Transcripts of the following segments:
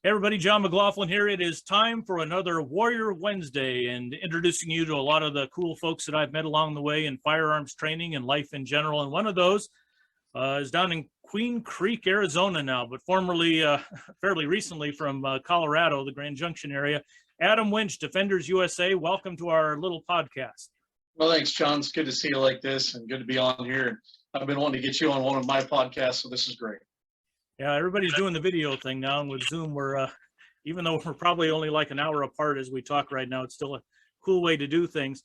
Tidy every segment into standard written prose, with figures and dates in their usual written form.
Hey everybody, John McLaughlin here. It is time for another Warrior Wednesday and introducing you to a lot of the cool folks that I've met along the way in firearms training and life in general. And one of those is down in Queen Creek, Arizona now, but formerly, fairly recently from Colorado, the Grand Junction area. Adam Winch, Defenders USA, welcome to our little podcast. Well, thanks, John. It's good to see you like this and good to be on here. I've been wanting to get you on one of my podcasts, so this is great. Yeah, everybody's doing the video thing now, and with Zoom, we're even though we're probably only like an hour apart as we talk right now, it's still a cool way to do things.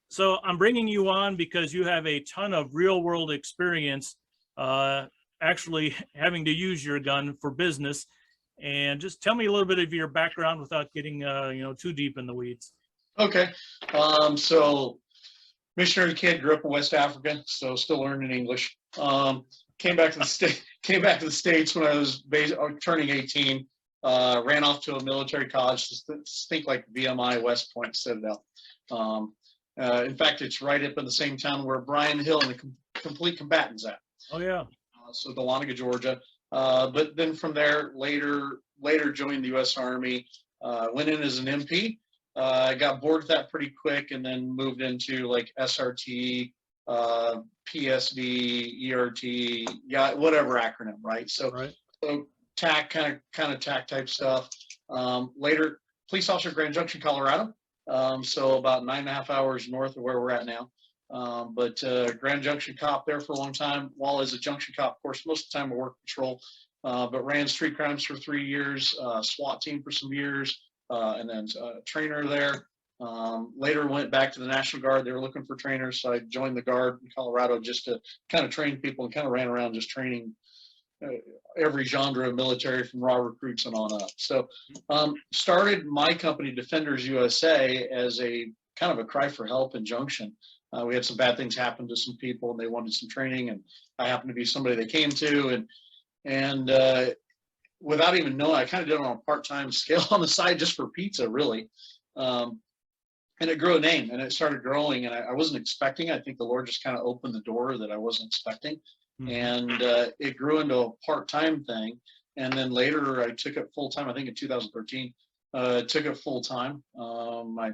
So I'm bringing you on because you have a ton of real-world experience actually having to use your gun for business. And just tell me a little bit of your background without getting too deep in the weeds. Okay, so missionary kid, grew up in West Africa, so still learning English. Came back to the States when I was turning 18. Ran off to a military college, just think like VMI, West Point, Citadel. In fact, it's right up in the same town where Brian Hill and the Complete Combatants at. Oh yeah. So Dahlonega, Georgia. But then from there, later joined the U.S. Army. Went in as an MP. Got bored with that pretty quick, and then moved into like SRT, PSD, ERT, whatever acronym, right? So, right. So TAC, kind of TAC type stuff. Later, police officer, Grand Junction, Colorado. So about 9.5 hours north of where we're at now. But Grand Junction cop there for a long time. While as a junction cop, of course, most of the time I work patrol, but ran street crimes for 3 years, SWAT team for some years, and then trainer there. Later went back to the National Guard. They were looking for trainers, so I joined the Guard in Colorado just to kind of train people, and kind of ran around just training every genre of military from raw recruits and on up. So started my company, Defenders USA, as a kind of a cry for help in Junction. We had some bad things happen to some people, and they wanted some training, and I happened to be somebody they came to, and without even knowing, I kind of did it on a part-time scale on the side just for pizza, really. And it grew a name, and it started growing, and I wasn't expecting. I think the Lord just kind of opened the door that I wasn't expecting. Mm-hmm. And it grew into a part-time thing. And then later I took it full-time, I think in 2013, took it full-time. My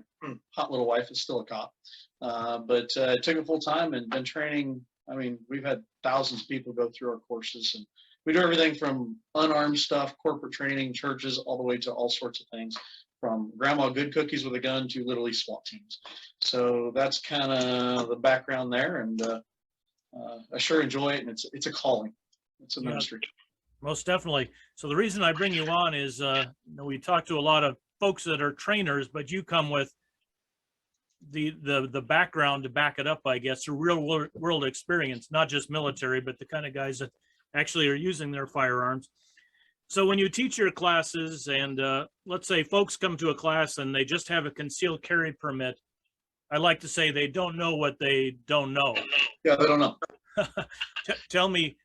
hot little wife is still a cop, but took it full-time and been training. I mean, we've had thousands of people go through our courses, and we do everything from unarmed stuff, corporate training, churches, all the way to all sorts of things, from grandma good cookies with a gun to literally SWAT teams. So that's kind of the background there, and I sure enjoy it, and it's a calling. It's a ministry. Most definitely. So the reason I bring you on is we talk to a lot of folks that are trainers, but you come with the background to back it up, I guess, through real world experience, not just military, but the kind of guys that actually are using their firearms. So when you teach your classes, and let's say folks come to a class and they just have a concealed carry permit, I like to say they don't know what they don't know. Yeah, they don't know. Tell me,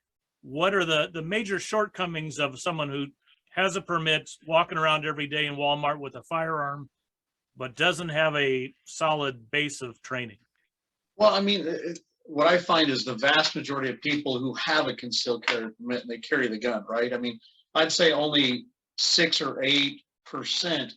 what are the major shortcomings of someone who has a permit, walking around every day in Walmart with a firearm, but doesn't have a solid base of training? Well, I mean, what I find is the vast majority of people who have a concealed carry permit and they carry the gun, right? I mean, I'd say only 6 or 8%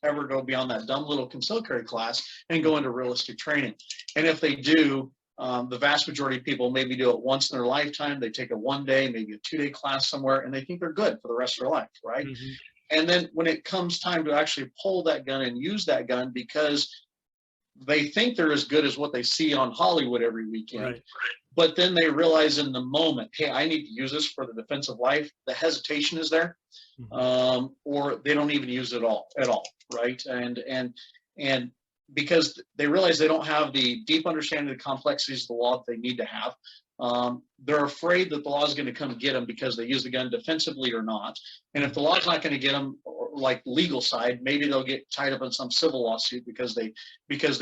ever go beyond that dumb little concealed carry class and go into realistic training. And if they do, the vast majority of people maybe do it once in their lifetime. They take a 1-day, maybe a 2-day class somewhere, and they think they're good for the rest of their life, right? Mm-hmm. And then when it comes time to actually pull that gun and use that gun, because they think they're as good as what they see on Hollywood every weekend, right. But then they realize in the moment, hey, I need to use this for the defense of life. The hesitation is there, mm-hmm. Or they don't even use it at all, right? And because they realize they don't have the deep understanding of the complexities of the law that they need to have, they're afraid that the law is going to come get them because they use the gun defensively or not. And if the law is not going to get them, like legal side, maybe they'll get tied up in some civil lawsuit because they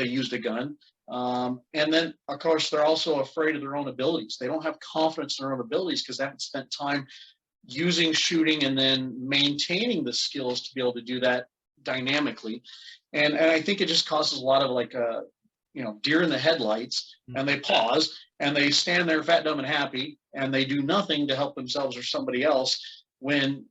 used a gun. And then, of course, they're also afraid of their own abilities. They don't have confidence in their own abilities because they haven't spent time using, shooting, and then maintaining the skills to be able to do that dynamically. And I think it just causes a lot of like deer in the headlights, and they pause and they stand there fat, dumb, and happy, and they do nothing to help themselves or somebody else. when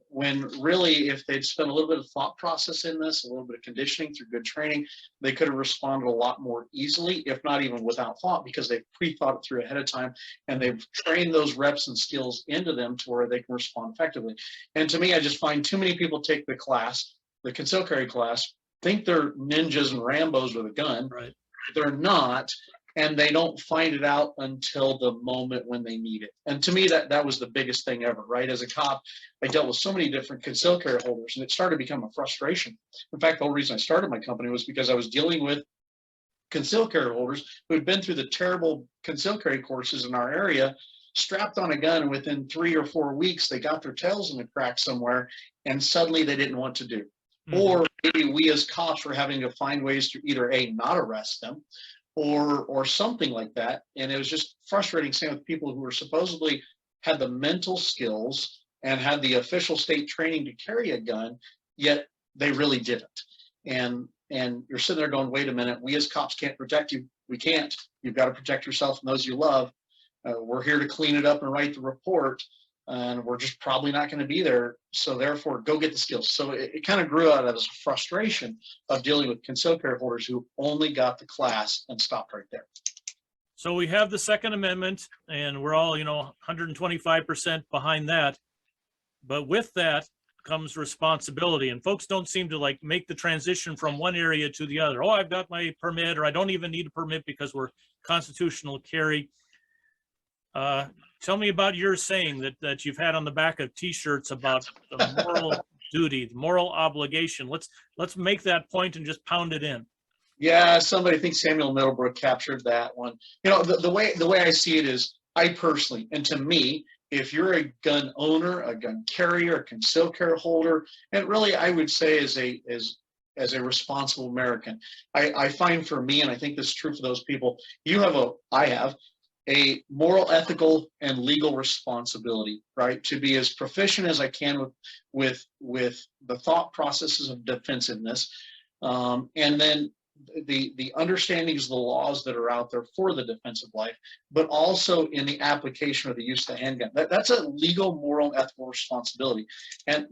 really, if they'd spent a little bit of thought process in this, a little bit of conditioning through good training, they could have responded a lot more easily, if not even without thought, because they've pre-thought it through ahead of time, and they've trained those reps and skills into them to where they can respond effectively. And to me, I just find too many people take the class, the concealed carry class, think they're ninjas and Rambos with a gun. Right. They're not, and they don't find it out until the moment when they need it. And to me, that was the biggest thing ever, right? As a cop, I dealt with so many different concealed carry holders, and it started to become a frustration. In fact, the whole reason I started my company was because I was dealing with concealed carry holders who had been through the terrible concealed carry courses in our area, strapped on a gun, and within 3 or 4 weeks, they got their tails in the crack somewhere, and suddenly they didn't want to do. Or maybe we as cops were having to find ways to either A, not arrest them, or something like that. And it was just frustrating, same with people who were supposedly had the mental skills and had the official state training to carry a gun, yet they really didn't. And you're sitting there going, wait a minute, we as cops can't protect you. We can't. You've got to protect yourself and those you love. We're here to clean it up and write the report, and we're just probably not going to be there. So therefore, go get the skills. So it kind of grew out of this frustration of dealing with concealed carry holders who only got the class and stopped right there. So we have the Second Amendment, and we're all, 125% behind that. But with that comes responsibility, and folks don't seem to like make the transition from one area to the other. Oh, I've got my permit, or I don't even need a permit because we're constitutional carry. Tell me about your saying that you've had on the back of T-shirts about the moral duty, the moral obligation. Let's make that point and just pound it in. Yeah, somebody thinks Samuel Middlebrook captured that one. The way I see it is, I personally, and to me, if you're a gun owner, a gun carrier, a concealed carry holder, and really I would say as a responsible American, I find for me, and I think this is true for those people, I have a moral, ethical, and legal responsibility, right? To be as proficient as I can with the thought processes of defensiveness, and then the understandings of the laws that are out there for the defense of life, but also in the application or the use of the handgun. That's a legal, moral, ethical responsibility. And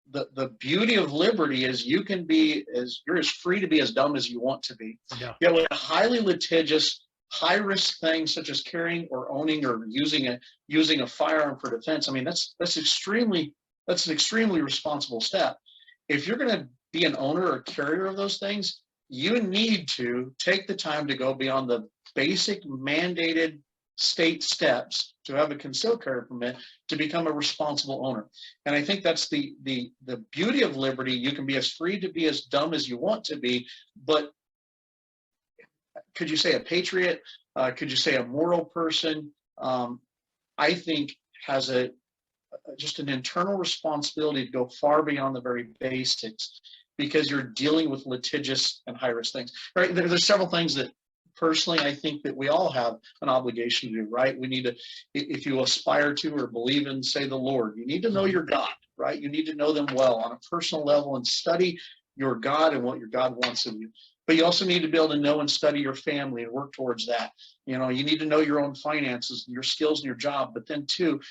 the beauty of liberty is you're as free to be as dumb as you want to be. Yeah. Yet with a highly litigious, high-risk things such as carrying or owning or using a firearm for defense, I mean, that's an extremely responsible step. If you're going to be an owner or carrier of those things, you need to take the time to go beyond the basic mandated state steps to have a concealed carry permit to become a responsible owner. And I think that's the beauty of liberty. You can be as free to be as dumb as you want to be, but could you say a patriot? Could you say a moral person? I think has just an internal responsibility to go far beyond the very basics, because you're dealing with litigious and high-risk things. Right? There's several things that personally I think that we all have an obligation to do. Right? We need to, if you aspire to or believe in, say, the Lord, you need to know your God. Right? You need to know them well on a personal level and study your God and what your God wants of you. But you also need to be able to know and study your family and work towards that. You need to know your own finances and your skills and your job. But then too,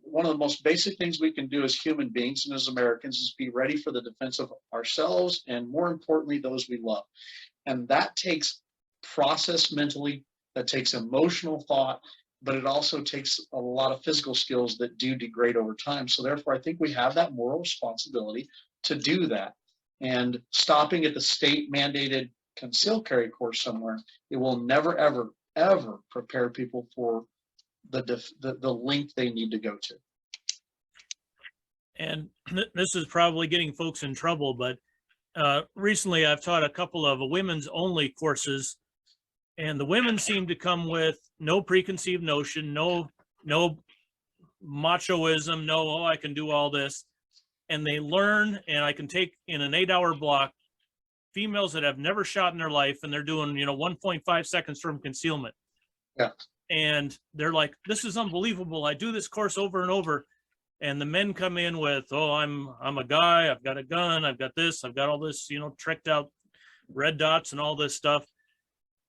one of the most basic things we can do as human beings and as Americans is be ready for the defense of ourselves and, more importantly, those we love. And that takes process mentally, that takes emotional thought, but it also takes a lot of physical skills that do degrade over time. So therefore, I think we have that moral responsibility to do that. And stopping at the state mandated concealed carry course somewhere, it will never, ever, ever prepare people for the length they need to go to. And this is probably getting folks in trouble, but recently I've taught a couple of women's only courses, and the women seem to come with no preconceived notion, no machoism, no, oh, I can do all this. And they learn, and I can take in an 8-hour block females that have never shot in their life, and they're doing 1.5 seconds from concealment. Yeah. And they're like, this is unbelievable. I do this course over and over. And the men come in with, oh, I'm a guy, I've got a gun, I've got this, I've got all this, tricked out red dots and all this stuff.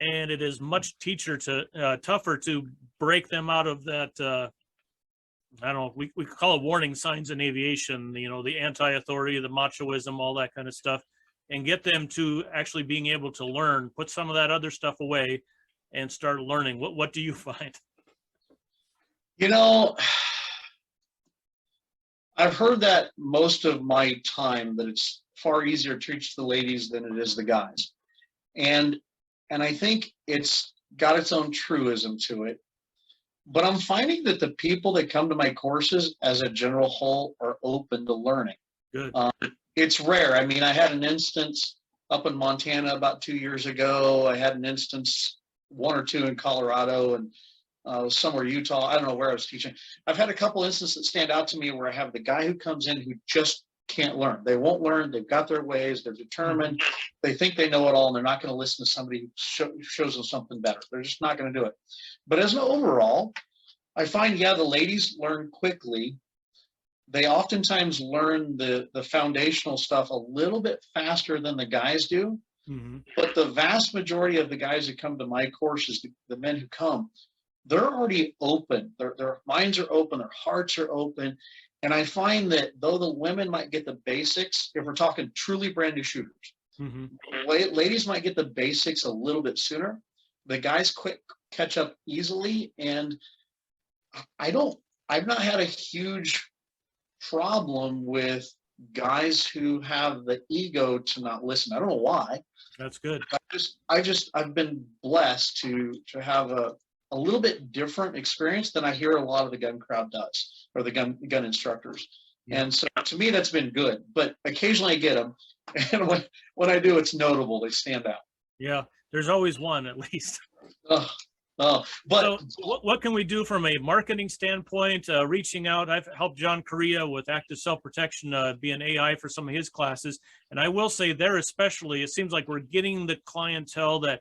And it is much tougher to break them out of that I don't know, we call it warning signs in aviation, you know, the anti-authority, the machoism, all that kind of stuff, and get them to actually being able to learn, put some of that other stuff away and start learning. What do you find? You know, I've heard that most of my time, that it's far easier to teach the ladies than it is the guys. And I think it's got its own truism to it. But I'm finding that the people that come to my courses as a general whole are open to learning. Good. It's rare. I mean, I had an instance up in Montana about 2 years ago. I had an instance, 1 or 2 in Colorado, and somewhere Utah. I don't know where I was teaching. I've had a couple instances that stand out to me where I have the guy who comes in who just can't learn. They won't learn. They've got their ways. They're determined. They think they know it all, and they're not going to listen to somebody who shows them something better. They're just not going to do it. But as an overall, I find, yeah, the ladies learn quickly. They oftentimes learn the foundational stuff a little bit faster than the guys do. Mm-hmm. But the vast majority of the guys that come to my courses, the men who come, they're already open. Their minds are open. Their hearts are open. And I find that though the women might get the basics, if we're talking truly brand new shooters, Mm-hmm. ladies might get the basics a little bit sooner. The guys catch up easily. And I've not had a huge problem with guys who have the ego to not listen. I don't know why. That's good. I've been blessed to have a little bit different experience than I hear a lot of the gun crowd does, or the gun instructors. Yeah. And so to me, that's been good, but occasionally I get them. And when I do, it's notable. They stand out. Yeah. There's always one at least. But so what can we do from a marketing standpoint, reaching out? I've helped John Correa with active self-protection, be an AI for some of his classes. And I will say there, especially, it seems like we're getting the clientele that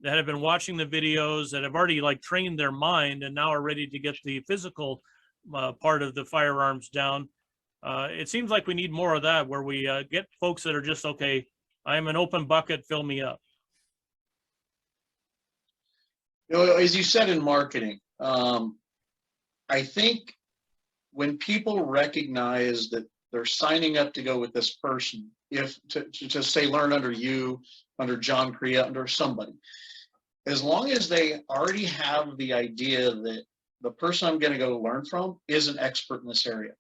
have been watching the videos, that have already like trained their mind and now are ready to get the physical part of the firearms down. It seems like we need more of that, where we get folks that are just, okay, I'm an open bucket, fill me up. You know, as you said in marketing, I think when people recognize that they're signing up to go with this person, if to say learn under you, under John Correa, under somebody, as long as they already have the idea that the person I'm going to go learn from is an expert in this area,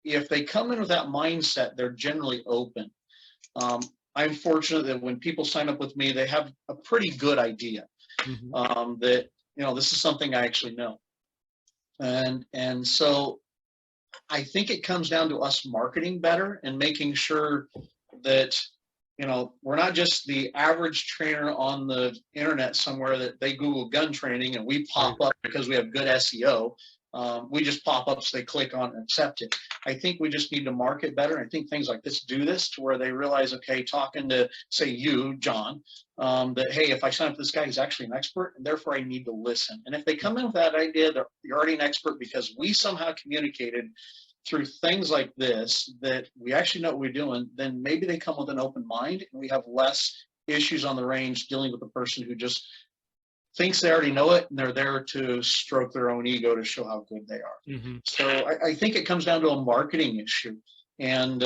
if they come in with that mindset, they're generally open. I'm fortunate that when people sign up with me, they have a pretty good idea that, you know, this is something I actually know. And so I think it comes down to us marketing better and making sure that, you know, we're not just the average trainer on the internet somewhere that they Google gun training and we pop up because we have good SEO. We just pop up so they click on and accept it. I think we just need to market better. I think things like this do this to where they realize, okay, talking to, say, you, John, that, hey, if I sign up with this guy, he's actually an expert, and therefore I need to listen. And if they come in with that idea that you're already an expert because we somehow communicated through things like this, that we actually know what we're doing, then maybe they come with an open mind and we have less issues on the range dealing with the person who just thinks they already know it and they're there to stroke their own ego to show how good they are. So I think it comes down to a marketing issue. And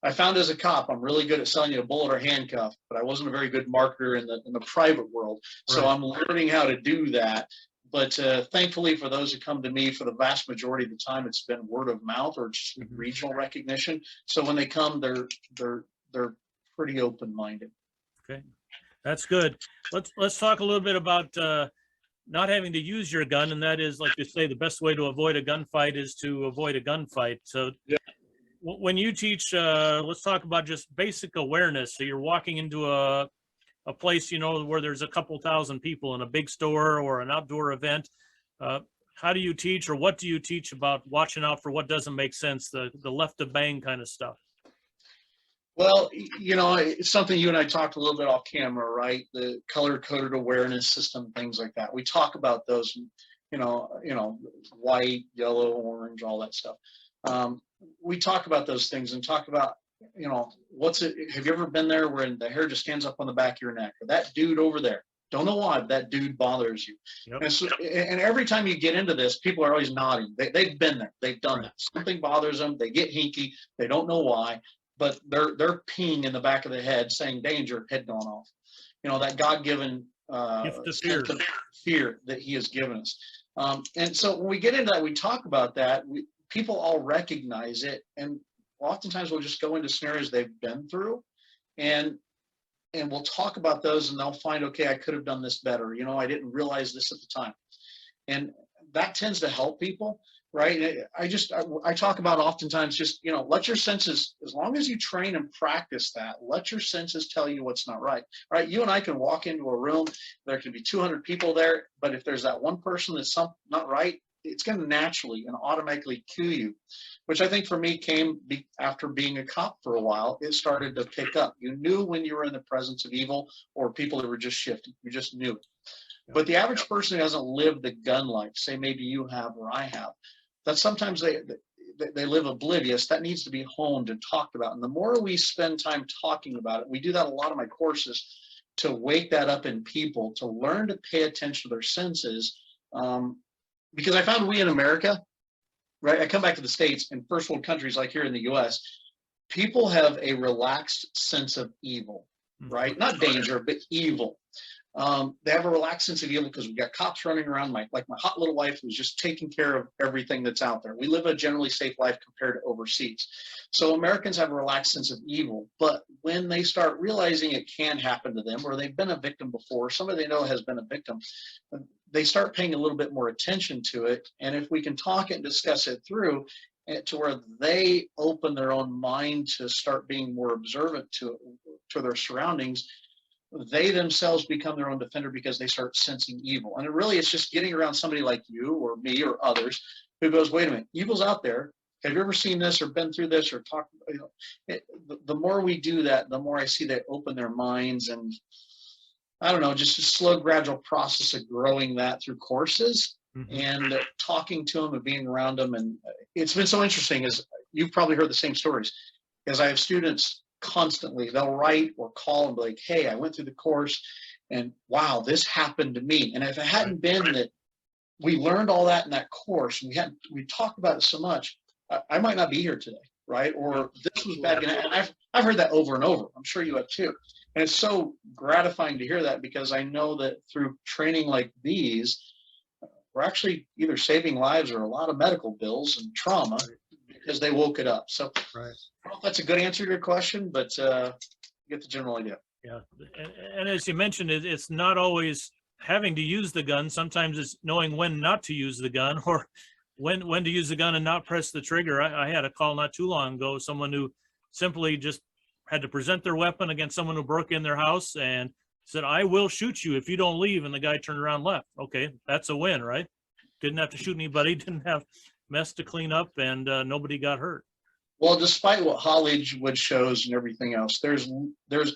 I found as a cop, I'm really good at selling you a bullet or handcuff, but I wasn't a very good marketer in the private world. So I'm learning how to do that. But thankfully, for those who come to me, for the vast majority of the time, it's been word of mouth or just regional recognition. So when they come, they're pretty open-minded. Okay, that's good. Let's talk a little bit about not having to use your gun, and that is, like you say, the best way to avoid a gunfight is to avoid a gunfight. So when you teach, let's talk about just basic awareness. So you're walking into a place, you know, where there's a couple thousand people in a big store or an outdoor event. How do you teach, or what do you teach about watching out for what doesn't make sense, the left of bang kind of stuff? Well, you know, it's something you and I talked a little bit off camera, right? The color-coded awareness system, things like that. We talk about those, you know, white, yellow, orange, all that stuff. We talk about those things and talk about, you know, have you ever been there where the hair just stands up on the back of your neck? Or that dude over there, Don't know why, but that dude bothers you. Yep. And so, and every time you get into this, people are always nodding. They've been there. They've done that. Something bothers them. They get hinky. They don't know why, but they're peeing in the back of the head saying danger, head going off. You know, that God-given Gift of fear. fear that he has given us. And so when we get into that, we talk about that. People all recognize it, and oftentimes we'll just go into scenarios they've been through, and we'll talk about those, and they'll find, okay, I could have done this better. You know, I didn't realize this at the time, and that tends to help people, right? I talk about oftentimes just, you know, let your senses, as long as you train and practice that, let your senses tell you what's not right, right? You and I can walk into a room, there can be 200 people there, but if there's that one person that's not right, it's going to naturally and automatically cue you, which I think for me came after being a cop for a while. It started to pick up. You knew when you were in the presence of evil or people that were just shifting. You just knew it. But the average person who hasn't lived the gun life, say maybe you have or I have, that sometimes they live oblivious. That needs to be honed and talked about. And the more we spend time talking about it, we do that a lot of my courses, to wake that up in people, to learn to pay attention to their senses. Because I found we in America, right? I come back to the States, in first world countries like here in the US, people have a relaxed sense of evil, right? Not danger, but evil. They have a relaxed sense of evil because we've got cops running around, like my hot little wife who's just taking care of everything that's out there. We live a generally safe life compared to overseas. So Americans have a relaxed sense of evil, but when they start realizing it can happen to them, or they've been a victim before, somebody they know has been a victim, they start paying a little bit more attention to it. And if we can talk and discuss it through to where they open their own mind to start being more observant to their surroundings, they themselves become their own defender because they start sensing evil. And it really is just getting around somebody like you or me or others who goes, wait a minute, evil's out there. Have you ever seen this or been through this or talked? You know, the more we do that, the more I see they open their minds, and I don't know, just a slow, gradual process of growing that through courses and talking to them and being around them. And it's been so interesting, as you've probably heard the same stories, as I have students constantly, they'll write or call and be like, hey, I went through the course and wow, this happened to me. And if it hadn't been that we learned all that in that course, and we talked about it so much, I might not be here today, right? Or this was bad. And I've heard that over and over. I'm sure you have too. And it's so gratifying to hear that, because I know that through training like these, we're actually either saving lives or a lot of medical bills and trauma because they woke it up. So I don't know if that's a good answer to your question, but you get the general idea. Yeah. And as you mentioned, it's not always having to use the gun. Sometimes it's knowing when not to use the gun, or when to use the gun and not press the trigger. I had a call not too long ago, someone who simply just had to present their weapon against someone who broke in their house and said, I will shoot you if you don't leave. And the guy turned around and left. Okay, that's a win, right? Didn't have to shoot anybody, didn't have mess to clean up, and nobody got hurt. Well, despite what Hollywood shows and everything else, there's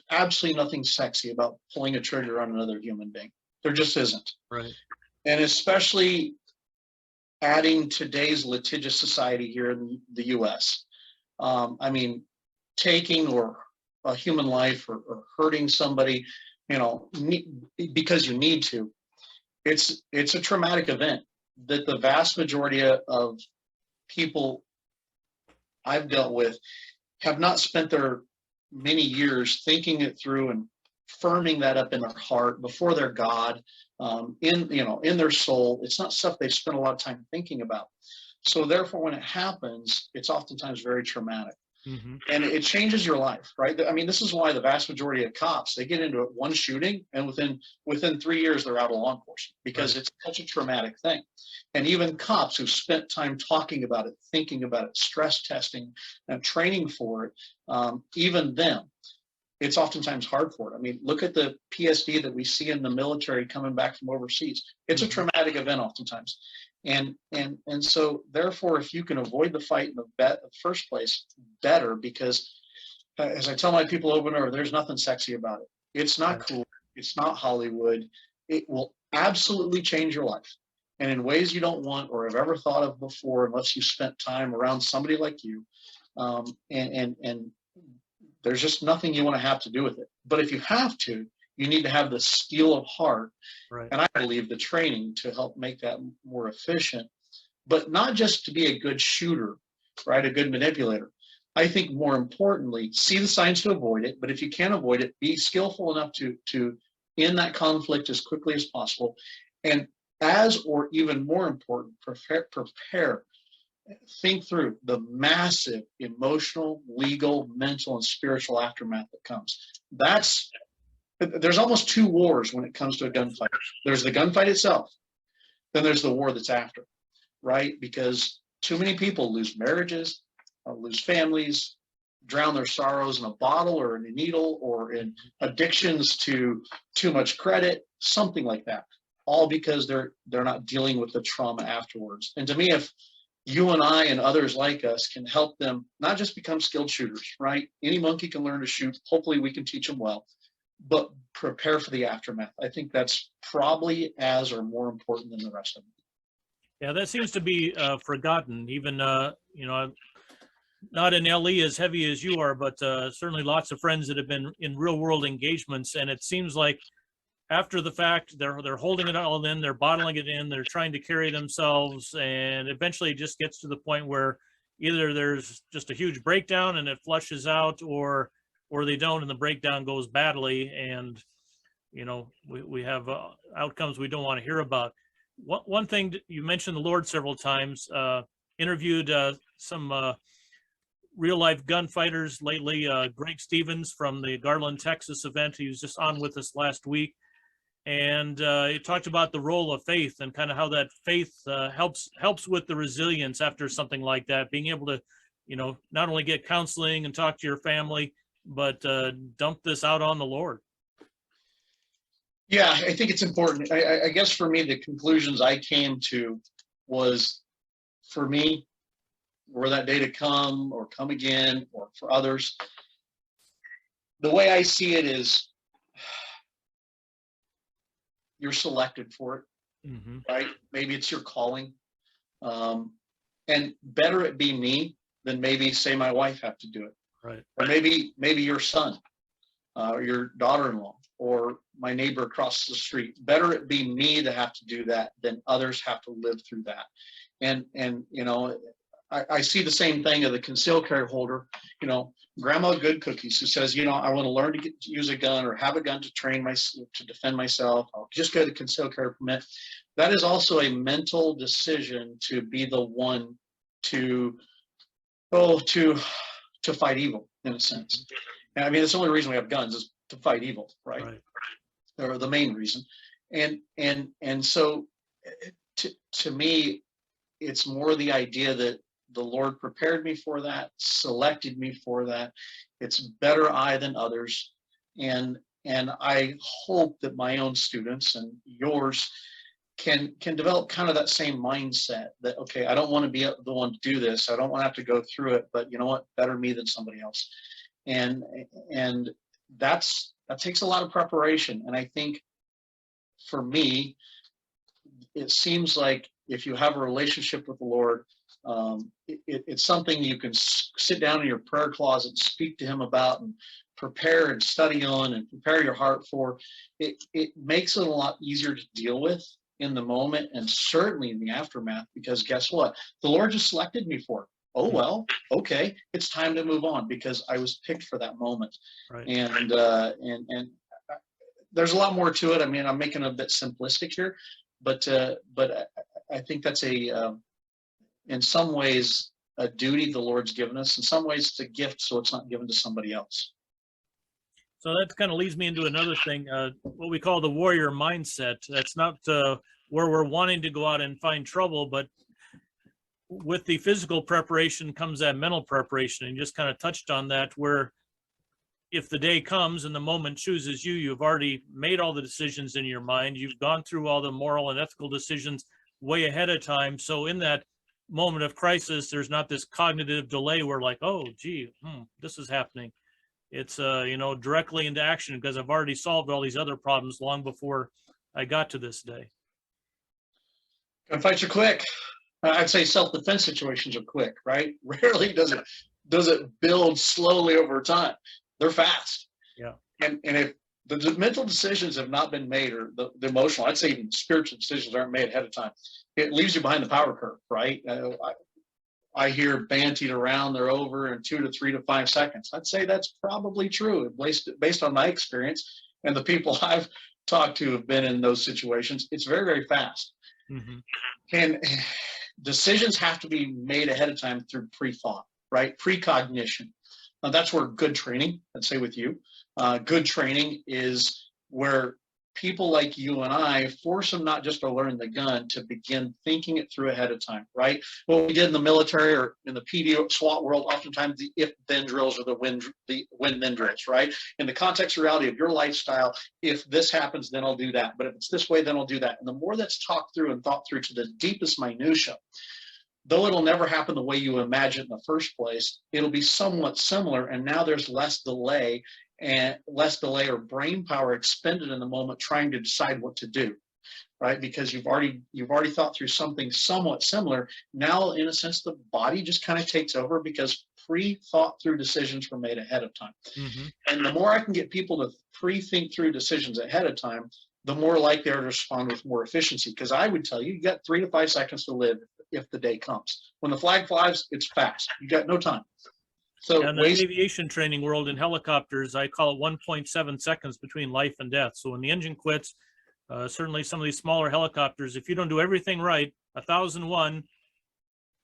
absolutely nothing sexy about pulling a trigger on another human being. There just isn't. Right. And especially adding today's litigious society here in the US. I mean, taking or a human life or hurting somebody, you know, because you need to, it's a traumatic event that the vast majority of people I've dealt with have not spent their many years thinking it through and firming that up in their heart before their God, in their soul. It's not stuff they've spent a lot of time thinking about. So therefore, when it happens, it's oftentimes very traumatic. And it changes your life, right? I mean, this is why the vast majority of cops, they get into one shooting and within 3 years, they're out of law enforcement, because it's such a traumatic thing. And even cops who've spent time talking about it, thinking about it, stress testing and training for it, even them, it's oftentimes hard for it. I mean, look at the PSD that we see in the military coming back from overseas. It's a traumatic event oftentimes. And so therefore, if you can avoid the fight in the first place, better, because as I tell my people over and over, there's nothing sexy about it. It's not cool. It's not Hollywood. It will absolutely change your life, and in ways you don't want or have ever thought of before, unless you spent time around somebody like you. And there's just nothing you want to have to do with it. But if you have to, you need to have the steel of heart, Right. and I believe the training to help make that more efficient, but not just to be a good shooter, right? A good manipulator. I think more importantly, see the signs to avoid it, but if you can't avoid it, be skillful enough to end that conflict as quickly as possible. And as, or even more important, prepare, think through the massive emotional, legal, mental, and spiritual aftermath that comes. There's almost two wars when it comes to a gunfight. There's the gunfight itself, then there's the war that's after, right? Because too many people lose marriages, lose families, drown their sorrows in a bottle or in a needle or in addictions to too much credit, something like that, all because they're not dealing with the trauma afterwards. And to me, if you and I and others like us can help them not just become skilled shooters, right? Any monkey can learn to shoot. Hopefully we can teach them well, but prepare for the aftermath. I think that's probably as or more important than the rest of it. Yeah, that seems to be forgotten. Even, you know, not in LE as heavy as you are, but certainly lots of friends that have been in real world engagements. And it seems like after the fact, they're holding it all in, they're bottling it in, they're trying to carry themselves. And eventually it just gets to the point where either there's just a huge breakdown and it flushes out, or they don't, and the breakdown goes badly. And, you know, we have outcomes we don't want to hear about. One thing, you mentioned the Lord several times, interviewed some real life gunfighters lately. Greg Stevens from the Garland, Texas event, he was just on with us last week. And he talked about the role of faith and kind of how that faith helps with the resilience after something like that, being able to, you know, not only get counseling and talk to your family, but dump this out on the Lord. Yeah, I think it's important. I guess for me, the conclusions I came to was, for me, were that day to come or come again, or for others, the way I see it is you're selected for it, right? Maybe it's your calling. And better it be me than maybe say my wife have to do it. Right. Or maybe your son, or your daughter-in-law, or my neighbor across the street. Better it be me to have to do that than others have to live through that. And you know, I see the same thing of the concealed carry holder, you know, Grandma Good Cookies, who says, you know, I want to learn to use a gun or have a gun to defend myself. I'll just get a concealed carry permit. That is also a mental decision to be the one to fight evil, in a sense. And I mean, it's the only reason we have guns is to fight evil, right? Or the main reason. And so to me, it's more the idea that the Lord prepared me for that, selected me for that. It's better I than others. And I hope that my own students and yours can develop kind of that same mindset that, okay, I don't want to be the one to do this. I don't want to have to go through it, but you know what? Better me than somebody else. And that takes a lot of preparation. And I think for me, it seems like if you have a relationship with the Lord, it's something you can sit down in your prayer closet and speak to him about and prepare and study on and prepare your heart for. It makes it a lot easier to deal with in the moment, and certainly in the aftermath, because guess what? The Lord just selected me for it. Oh, well, okay, it's time to move on because I was picked for that moment. Right. And there's a lot more to it. I mean, I'm making it a bit simplistic here, but I think that's in some ways, a duty the Lord's given us. In some ways, it's a gift, so it's not given to somebody else. So that kind of leads me into another thing, what we call the warrior mindset. That's not where we're wanting to go out and find trouble, but with the physical preparation comes that mental preparation. And you just kind of touched on that, where if the day comes and the moment chooses you, you've already made all the decisions in your mind. You've gone through all the moral and ethical decisions way ahead of time. So in that moment of crisis, there's not this cognitive delay where like, oh, gee, this is happening. It's, you know, directly into action because I've already solved all these other problems long before I got to this day. Gunfights are quick. I'd say self-defense situations are quick, right? Rarely does it build slowly over time. They're fast. Yeah. And if the mental decisions have not been made, or the emotional, I'd say even spiritual decisions aren't made ahead of time. It leaves you behind the power curve, right? I hear bantied around, they're over in 2 to 3 to 5 seconds. I'd say that's probably true, based on my experience and the people I've talked to have been in those situations. It's very, very fast. Mm-hmm. And decisions have to be made ahead of time through pre-thought, right? Precognition. That's where good training, I'd say with you, good training is where people like you and I force them not just to learn the gun, to begin thinking it through ahead of time, right? What we did in the military or in the PD SWAT world, oftentimes the if-then drills or the when-then drills, right? In the context reality of your lifestyle, if this happens, then I'll do that. But if it's this way, then I'll do that. And the more that's talked through and thought through to the deepest minutia, though it'll never happen the way you imagine in the first place, it'll be somewhat similar. And now there's less delay or brain power expended in the moment trying to decide what to do, right? Because you've already thought through something somewhat similar. Now, in a sense, the body just kind of takes over because pre-thought through decisions were made ahead of time. Mm-hmm. And the more I can get people to pre-think through decisions ahead of time, the more likely they are to respond with more efficiency. Because I would tell you, you got 3 to 5 seconds to live if the day comes. When the flag flies, it's fast. You got no time. So in the aviation training world, in helicopters, I call it 1.7 seconds between life and death. So when the engine quits, certainly some of these smaller helicopters, if you don't do everything right, 1,001,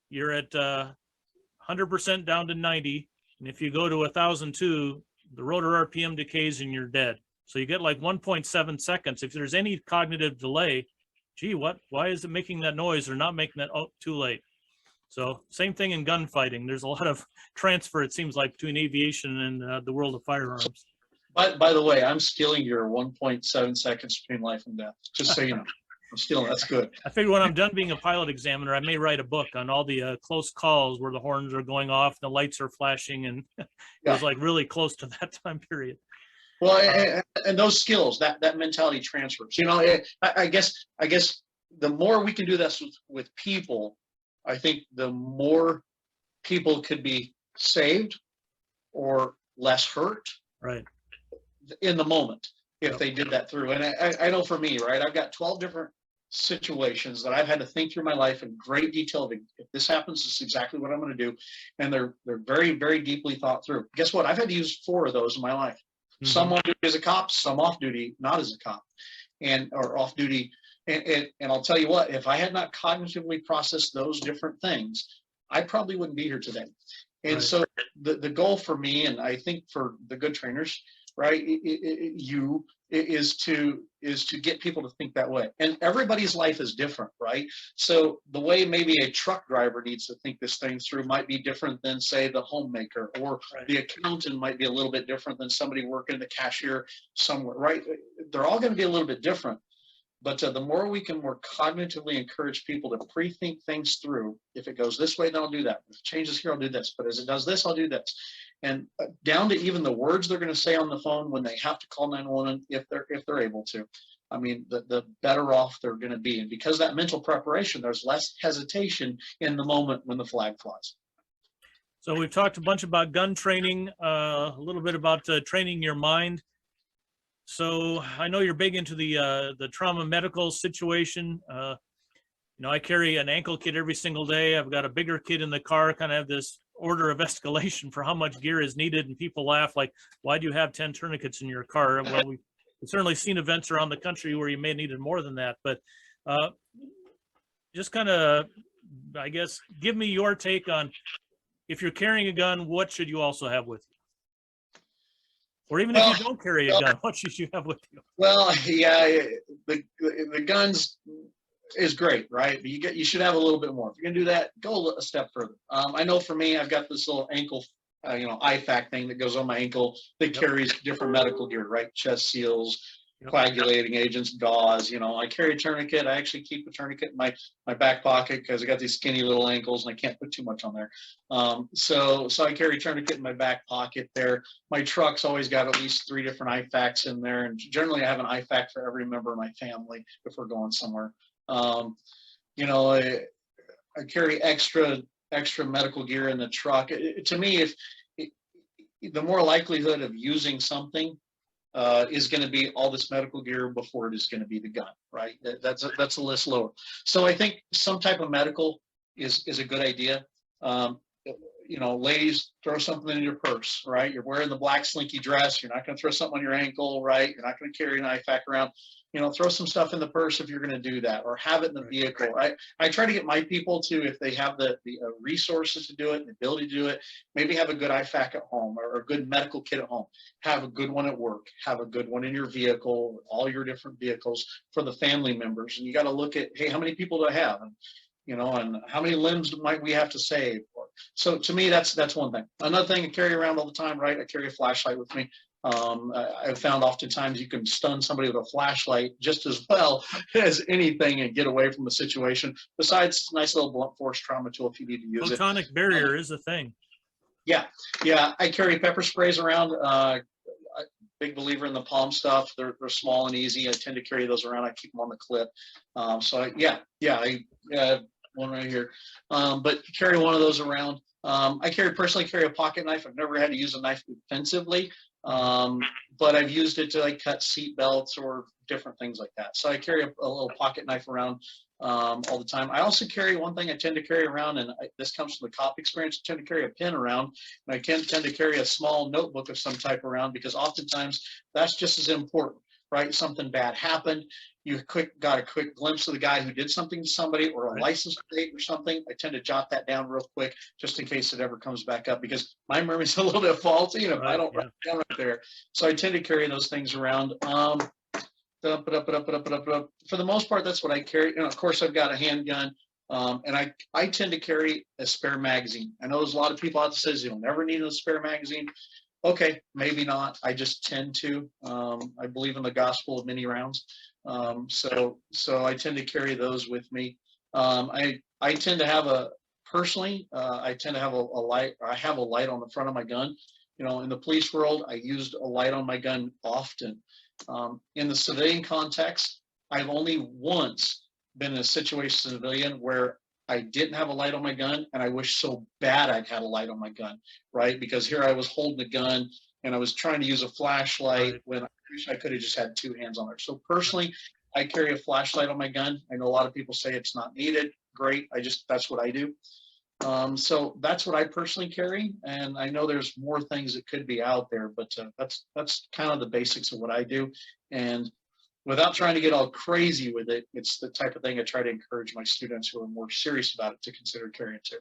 you're at 100% down to 90. And if you go to 1,002, the rotor RPM decays and you're dead. So you get like 1.7 seconds. If there's any cognitive delay, gee, why is it making that noise or not making that? Oh, too late. So same thing in gunfighting. There's a lot of transfer, it seems like, between aviation and the world of firearms. By the way, I'm stealing your 1.7 seconds between life and death, just so you know. I'm stealing, that's good. I figure when I'm done being a pilot examiner, I may write a book on all the close calls where the horns are going off, the lights are flashing, and it was like really close to that time period. Well, and those skills, that mentality transfers. You know, I guess the more we can do this with people, I think the more people could be saved or less hurt, right, in the moment if they did that through. And I know for me, right, I've got 12 different situations that I've had to think through my life in great detail. If this happens, this is exactly what I'm going to do, and they're very, very deeply thought through. Guess what? I've had to use 4 of those in my life. Mm-hmm. Some on duty as a cop, some off duty, not as a cop, or off duty. And I'll tell you what, if I had not cognitively processed those different things, I probably wouldn't be here today. And right. So the goal for me, and I think for the good trainers, right, is to get people to think that way. And everybody's life is different, right? So the way maybe a truck driver needs to think this thing through might be different than, say, the homemaker, or right. The accountant might be a little bit different than somebody working the cashier somewhere, right? They're all going to be a little bit different. But the more we can more cognitively encourage people to pre-think things through, if it goes this way, then I'll do that. If it changes here, I'll do this. But as it does this, I'll do this. And down to even the words they're going to say on the phone when they have to call 911, if they're able to. I mean, the better off they're going to be. And because of that mental preparation, there's less hesitation in the moment when the flag flies. So we've talked a bunch about gun training, a little bit about training your mind. So I know you're big into the trauma medical situation. You know, I carry an ankle kit every single day. I've got a bigger kit in the car, kind of have this order of escalation for how much gear is needed. And people laugh like, why do you have 10 tourniquets in your car? Well, we've certainly seen events around the country where you may have needed more than that. But just kind of, I guess, give me your take on, if you're carrying a gun, what should you also have with you? Or even if you don't carry a gun, what should you have with you? Well, yeah, the guns is great, right? But you should have a little bit more. If you're gonna do that, go a step further. I know for me, I've got this little ankle, IFAC thing that goes on my ankle that carries different medical gear, right? Chest seals, coagulating agents, gauze. I carry a tourniquet. I actually keep a tourniquet in my back pocket because I got these skinny little ankles and I can't put too much on there. So I carry a tourniquet in my back pocket there. My truck's always got at least 3 different IFACs in there, and generally I have an IFAC for every member of my family if we're going somewhere. I carry extra medical gear in the truck. To me, the more likelihood of using something is going to be all this medical gear before it is going to be the gun, right? That's a list lower. So I think some type of medical is a good idea. You know, ladies, throw something in your purse, right? You're wearing the black slinky dress. You're not going to throw something on your ankle, right? You're not going to carry an IFAC around. You know, throw some stuff in the purse if you're going to do that, or have it in the vehicle. I try to get my people to, if they have the resources to do it, the ability to do it, maybe have a good IFAC at home, or a good medical kit at home. Have a good one at work. Have a good one in your vehicle, all your different vehicles for the family members. And you got to look at, hey, how many people do I have? And, you know, and how many limbs might we have to save? So to me, that's one thing. Another thing I carry around all the time, right? I carry a flashlight with me. I've found oftentimes you can stun somebody with a flashlight just as well as anything and get away from the situation. Besides, nice little blunt force trauma tool if you need to use it. Photonic barrier is a thing. Yeah, I carry pepper sprays around. Big believer in the palm stuff. They're small and easy. I tend to carry those around. I keep them on the clip. I one right here. But carry one of those around. I personally carry a pocket knife. I've never had to use a knife defensively. But I've used it to like cut seat belts or different things like that. So I carry a little pocket knife around all the time. I also carry one thing I tend to carry around, and this comes from the cop experience. I tend to carry a pen around, and I tend to carry a small notebook of some type around, because oftentimes that's just as important, right? Something bad happened. You got a quick glimpse of the guy who did something to somebody, or a license plate or something. I tend to jot that down real quick just in case it ever comes back up, because my memory's a little bit faulty, and if I don't write it down right there. So I tend to carry those things around. For the most part, that's what I carry. And of course, I've got a handgun, and I tend to carry a spare magazine. I know there's a lot of people out there says you'll never need a spare magazine. Okay, maybe not. I just tend to. I believe in the gospel of many rounds. So I tend to carry those with me. I tend to have I tend to have a light. I have a light on the front of my gun. You know, in the police world, I used a light on my gun often. In the civilian context, I've only once been in a situation civilian where I didn't have a light on my gun, and I wish so bad I'd had a light on my gun, right? Because here I was holding a gun, and I was trying to use a flashlight when I wish I could have just had two hands on it. So personally, I carry a flashlight on my gun. I know a lot of people say it's not needed. Great. That's what I do. So that's what I personally carry. And I know there's more things that could be out there, but that's kind of the basics of what I do. And without trying to get all crazy with it, it's the type of thing I try to encourage my students who are more serious about it to consider carrying too.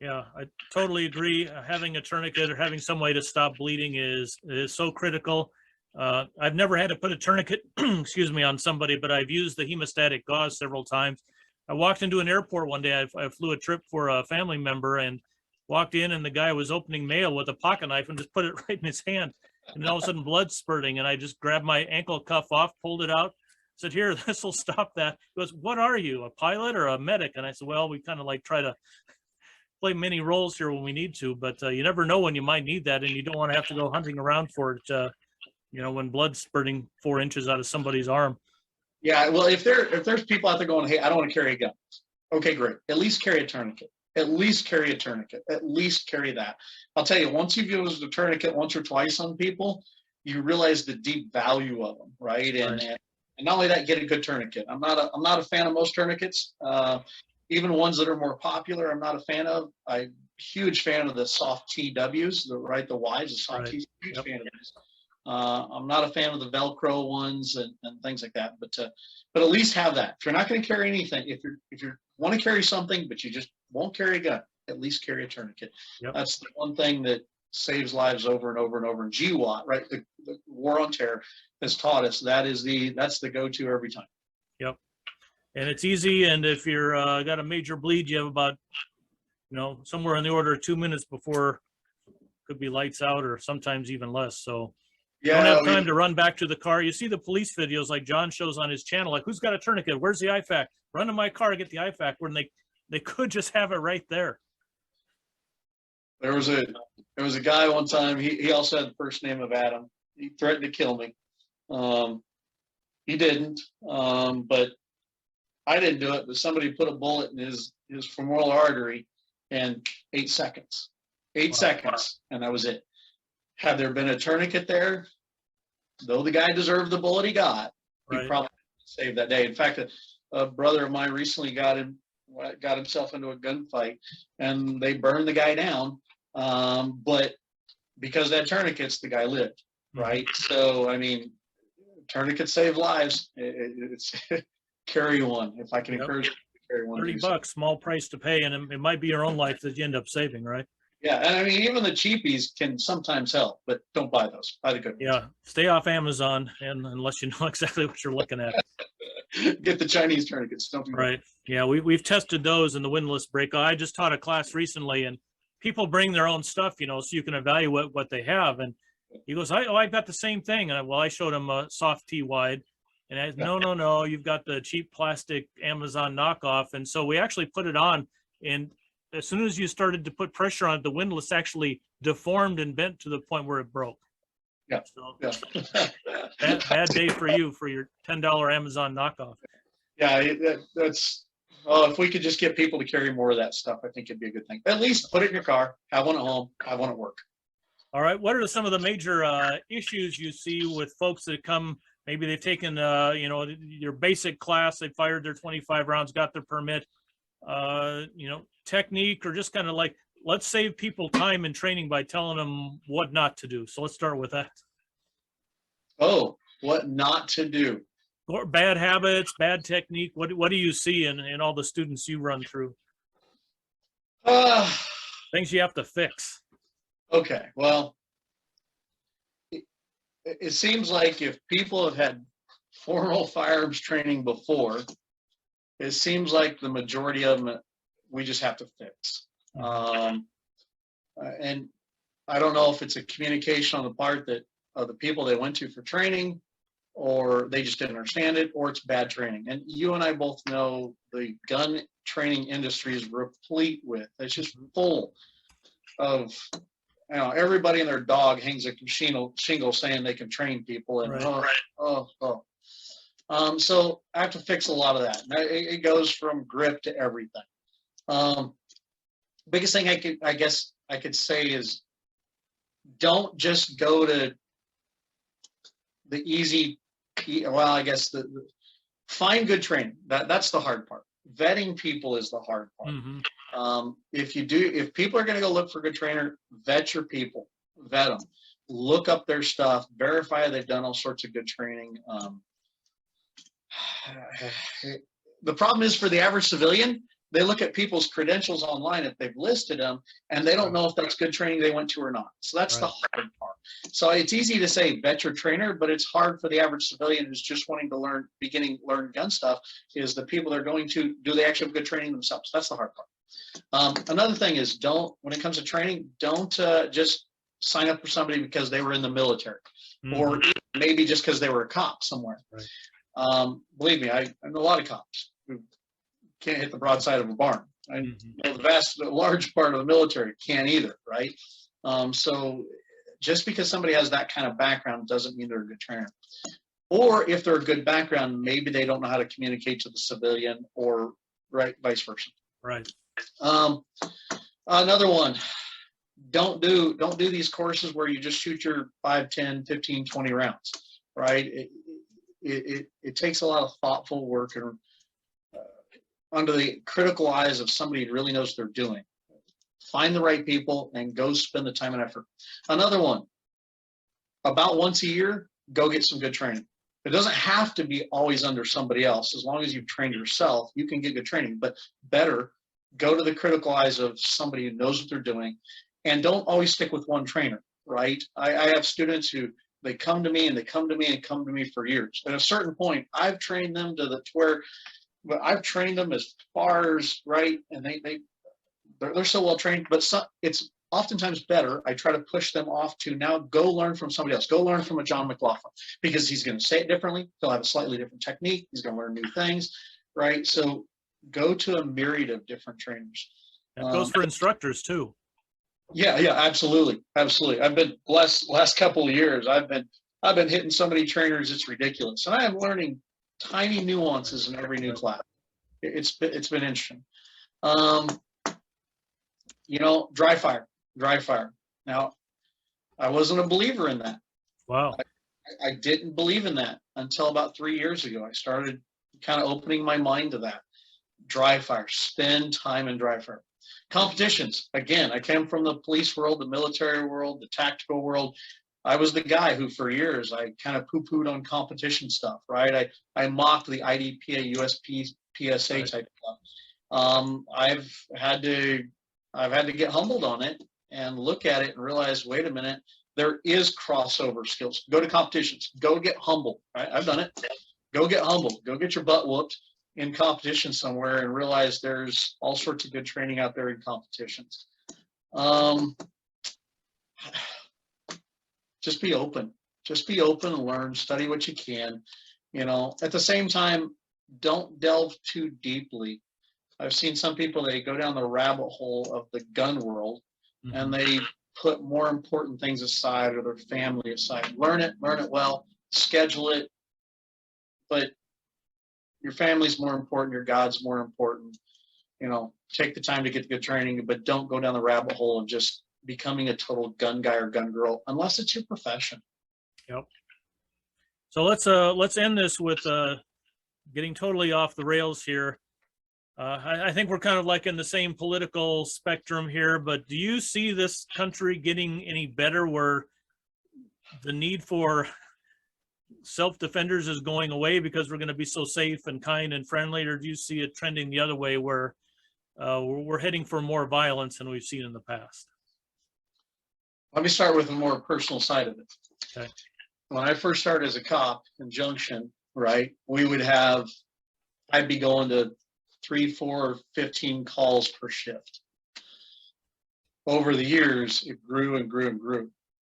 Yeah, I totally agree. Having a tourniquet or having some way to stop bleeding is so critical. I've never had to put a tourniquet, excuse me, on somebody, but I've used the hemostatic gauze several times. I walked into an airport one day. I flew a trip for a family member and walked in, and the guy was opening mail with a pocket knife and just put it right in his hand. And all of a sudden blood spurting, and I just grabbed my ankle cuff off, pulled it out, said, "Here, this will stop that." He goes, "What are you, a pilot or a medic?" And I said, "Well, we kind of like try to play many roles here when we need to, but you never know when you might need that, and you don't want to have to go hunting around for it, you know, when blood's spurting 4 inches out of somebody's arm." Yeah, well, if there's people out there going, "Hey, I don't want to carry a gun," okay, great. At least carry a tourniquet. At least carry a tourniquet. At least carry that. I'll tell you, once you've used a tourniquet once or twice on people, you realize the deep value of them, right? And not only that, get a good tourniquet. I'm not a fan of most tourniquets, even ones that are more popular. I'm not a fan of. I'm a huge fan of the soft TWs, the Ys, the soft T's. Huge fan of these. I'm not a fan of the Velcro ones and things like that, but at least have that. If you're not going to carry anything, if you want to carry something, but you just won't carry a gun, at least carry a tourniquet. Yep. That's the one thing that saves lives over and over and over. And GWAT, right? The War on Terror has taught us that's the go-to every time. Yep. And it's easy. And if you're got a major bleed, you have about, you know, somewhere in the order of 2 minutes before could be lights out, or sometimes even less. So yeah, don't have time to run back to the car. You see the police videos like John shows on his channel, like, who's got a tourniquet? Where's the IFAC? Run to my car, get the IFAC, when they could just have it right there. There was a guy one time, he also had the first name of Adam. He threatened to kill me. He didn't, but I didn't do it, but somebody put a bullet in his femoral artery in 8 seconds. 8 seconds, and that was it. Had there been a tourniquet there, though the guy deserved the bullet he got, he Right. probably saved that day. In fact, a brother of mine recently got himself into a gunfight, and they burned the guy down. But because of that tourniquets, the guy lived. Right. So, I mean, tourniquets save lives. It's carry one. If I can encourage you to carry one. $30, small price to pay, and it might be your own life that you end up saving, right? Yeah, and I mean, even the cheapies can sometimes help, but don't buy those. Buy the good ones. Yeah, stay off Amazon, and unless you know exactly what you're looking at. Get the Chinese tourniquets. Don't do Right. Yeah, we've tested those in the windlass break. I just taught a class recently, and people bring their own stuff, so you can evaluate what they have. And he goes, I've got the same thing. And I showed him a soft T wide, and I said, no, you've got the cheap plastic Amazon knockoff. And so we actually put it on, and as soon as you started to put pressure on it, the windlass actually deformed and bent to the point where it broke. Yeah. So bad day for you for your $10 Amazon knockoff. Yeah, that's. Oh, if we could just get people to carry more of that stuff, I think it'd be a good thing. At least put it in your car, have one at home, have one at work. All right. What are some of the major issues you see with folks that come? Maybe they've taken, your basic class, they fired their 25 rounds, got their permit, technique, or just kind of like, let's save people time and training by telling them what not to do. So let's start with that. Oh, what not to do. Or bad habits, bad technique. What do you see in all the students you run through? Things you have to fix. Okay, well, it seems like if people have had formal firearms training before, it seems like the majority of them we just have to fix. And I don't know if it's a communication on the part of the people they went to for training, or they just didn't understand it, or it's bad training. And you and I both know the gun training industry is replete with, it's just full of, everybody and their dog hangs a shingle saying they can train people. And so I have to fix a lot of that. And it goes from grip to everything. Biggest thing I guess I could say is, don't just go to the easy. Well, I guess find good training. That's the hard part. Vetting people is the hard part. Mm-hmm. If people are going to go look for a good trainer, vet your people, vet them, look up their stuff, verify they've done all sorts of good training. The problem is, for the average civilian, they look at people's credentials online if they've listed them, and they don't know if that's good training they went to or not. So that's the hard part. So it's easy to say vet your trainer, but it's hard for the average civilian who's just wanting to learn gun stuff, is the people they're going to, do they actually have good training themselves? That's the hard part. Another thing is, when it comes to training, don't just sign up for somebody because they were in the military, or maybe just because they were a cop somewhere. Right. Believe me, I know a lot of cops who can't hit the broadside of a barn. I know the large part of the military can't either, right? So just because somebody has that kind of background doesn't mean they're a good trainer. Or if they're a good background, maybe they don't know how to communicate to the civilian, or vice versa. Right. Another one, don't do these courses where you just shoot your 5, 10, 15, 20 rounds, right? It takes a lot of thoughtful work and under the critical eyes of somebody who really knows what they're doing. Find the right people and go spend the time and effort. Another one, about once a year, go get some good training. It doesn't have to be always under somebody else. As long as you've trained yourself, you can get good training, but better go to the critical eyes of somebody who knows what they're doing, and don't always stick with one trainer, right? I have students who, they come to me and they come to me and come to me for years. At a certain point, I've trained them to where, but I've trained them as far as, right, and they're so well trained, but it's oftentimes better. I try to push them off to, now go learn from somebody else. Go learn from a John McLaughlin, because he's going to say it differently. He'll have a slightly different technique. He's going to learn new things, right? So go to a myriad of different trainers. That goes for instructors too. Yeah, absolutely. I've been blessed last couple of years. I've been hitting so many trainers, it's ridiculous. And I am learning tiny nuances in every new class. It's been interesting. Dry fire. Now, I wasn't a believer in that. Wow. I didn't believe in that until about 3 years ago. I started kind of opening my mind to that. Dry fire, spend time in dry fire. Competitions, again, I came from the police world, the military world, the tactical world. I was the guy who for years, I kind of poo-pooed on competition stuff, right? I mocked the IDPA, USP, PSA Right. type stuff. I've had to get humbled on it and look at it and realize, wait a minute, there is crossover skills. Go to competitions, go get humbled, right? I've done it. Go get humbled, go get your butt whooped in competition somewhere and realize there's all sorts of good training out there in competitions. Just be open and learn, study what you can, you know. At the same time, don't delve too deeply. I've seen some people, they go down the rabbit hole of the gun world and they put more important things aside or their family aside. Learn it well, schedule it, but your family's more important, your God's more important. You know, take the time to get the good training, but don't go down the rabbit hole of just becoming a total gun guy or gun girl unless it's your profession. Yep. So let's end this with getting totally off the rails here. I think we're kind of like in the same political spectrum here, but do you see this country getting any better where the need for self-defenders is going away because we're going to be so safe and kind and friendly, or do you see it trending the other way where we're heading for more violence than we've seen in the past? Let me start with the more personal side of it. Okay. When I first started as a cop in Junction, right, I'd be going to 3, 4, 15 calls per shift. Over the years, it grew and grew and grew.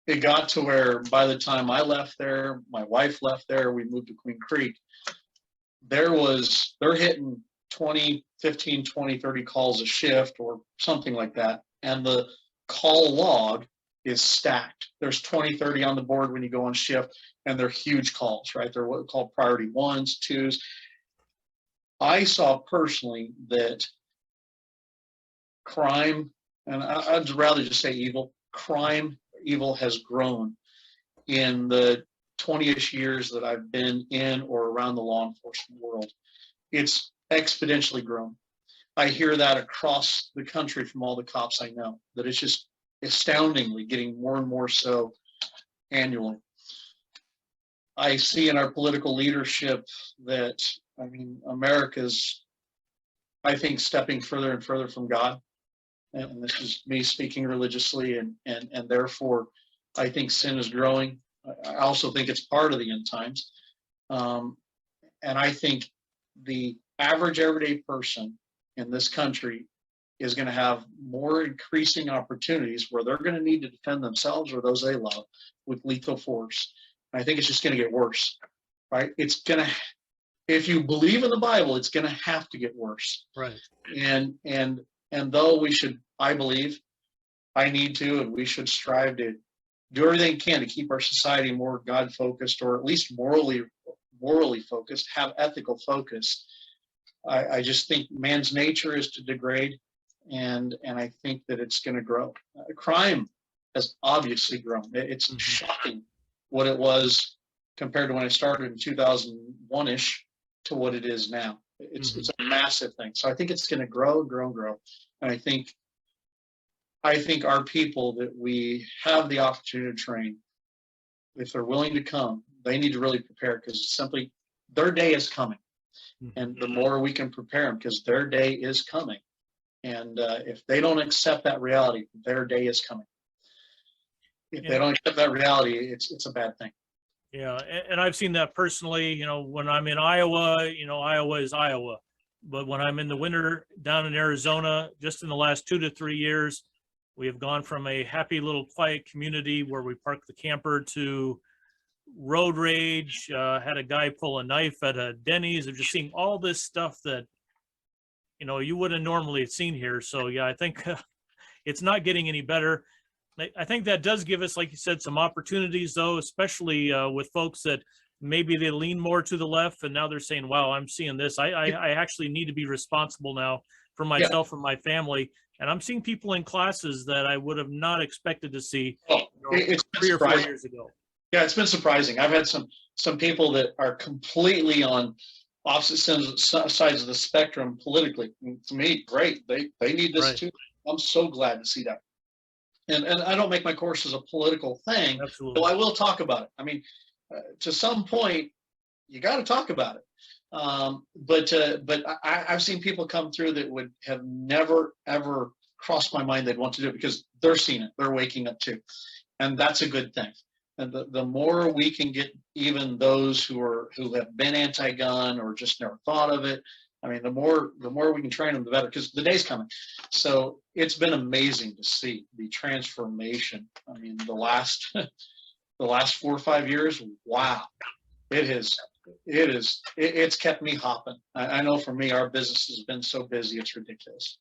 It got to where by the time I left there, my wife left there, we moved to Queen Creek, they're hitting 15, 20, 30 calls a shift or something like that. And the call log is stacked. There's 20, 30 on the board when you go on shift, and they're huge calls, right? They're what we call priority 1s, 2s. I saw personally that crime, and I'd rather just say evil has grown in the 20-ish years that I've been in or around the law enforcement world. It's exponentially grown. I hear that across the country from all the cops I know, that it's just astoundingly getting more and more so annually. I see in our political leadership that, I mean, America's, I think, stepping further and further from God. And this is me speaking religiously, and therefore, I think sin is growing. I also think it's part of the end times. And I think the average everyday person in this country is going to have more increasing opportunities where they're going to need to defend themselves or those they love with lethal force. And I think it's just going to get worse, right? It's going to, if you believe in the Bible, it's going to have to get worse. Right. And though we should, I believe, I need to, and we should strive to do everything we can to keep our society more God-focused, or at least morally focused, have ethical focus. I just think man's nature is to degrade, and I think that it's going to grow. Crime has obviously grown. It's shocking what it was compared to when I started in 2001-ish to what it is now. It's a massive thing. So I think it's going to grow, grow, grow. And I think our people that we have the opportunity to train, if they're willing to come, they need to really prepare, because simply their day is coming. And the more we can prepare them, because their day is coming. And if they don't accept that reality, their day is coming. If they don't accept that reality, it's a bad thing. Yeah, and I've seen that personally. You know, when I'm in Iowa, you know, Iowa is Iowa. But when I'm in the winter down in Arizona, just in the last 2 to 3 years, we have gone from a happy little quiet community where we park the camper to road rage, had a guy pull a knife at a Denny's. I've just seen all this stuff that, you know, you wouldn't normally have seen here. So yeah, I think it's not getting any better. I think that does give us, like you said, some opportunities though, especially with folks that maybe they lean more to the left and now they're saying, wow, I'm seeing this. I actually need to be responsible now for myself and my family. And I'm seeing people in classes that I would have not expected to see, it's 3 or 4 years ago. Yeah, it's been surprising. I've had some people that are completely on opposite sides of the spectrum politically. And to me, great. They need this Right. too. I'm so glad to see that. And I don't make my courses a political thing, Absolutely. though I will talk about it. I mean, to some point, you got to talk about it. But I've seen people come through that would have never ever crossed my mind they'd want to do it because they're seeing it. They're waking up too, and that's a good thing. And the more we can get even those who have been anti-gun or just never thought of it, I mean, the more we can train them, the better, because the day's coming. So it's been amazing to see the transformation. I mean, the last 4 or 5 years, wow, it's kept me hopping. I know for me, our business has been so busy, it's ridiculous.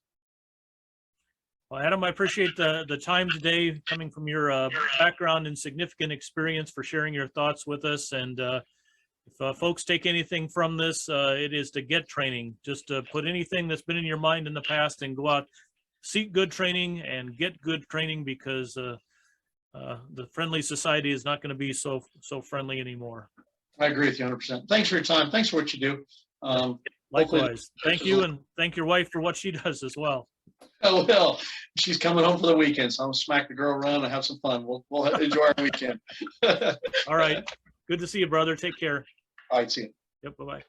Well, Adam, I appreciate the time today, coming from your background and significant experience, for sharing your thoughts with us. And if folks take anything from this, it is to get training. Just to put anything that's been in your mind in the past and go out, seek good training and get good training, because the friendly society is not going to be so friendly anymore. I agree with you 100%. Thanks for your time. Thanks for what you do. Likewise. Thank you, and thank your wife for what she does as well. Oh, well, she's coming home for the weekend, so I'm gonna smack the girl around and have some fun. We'll enjoy our weekend. All right. Good to see you, brother. Take care. All right, see you. Yep. Bye-bye.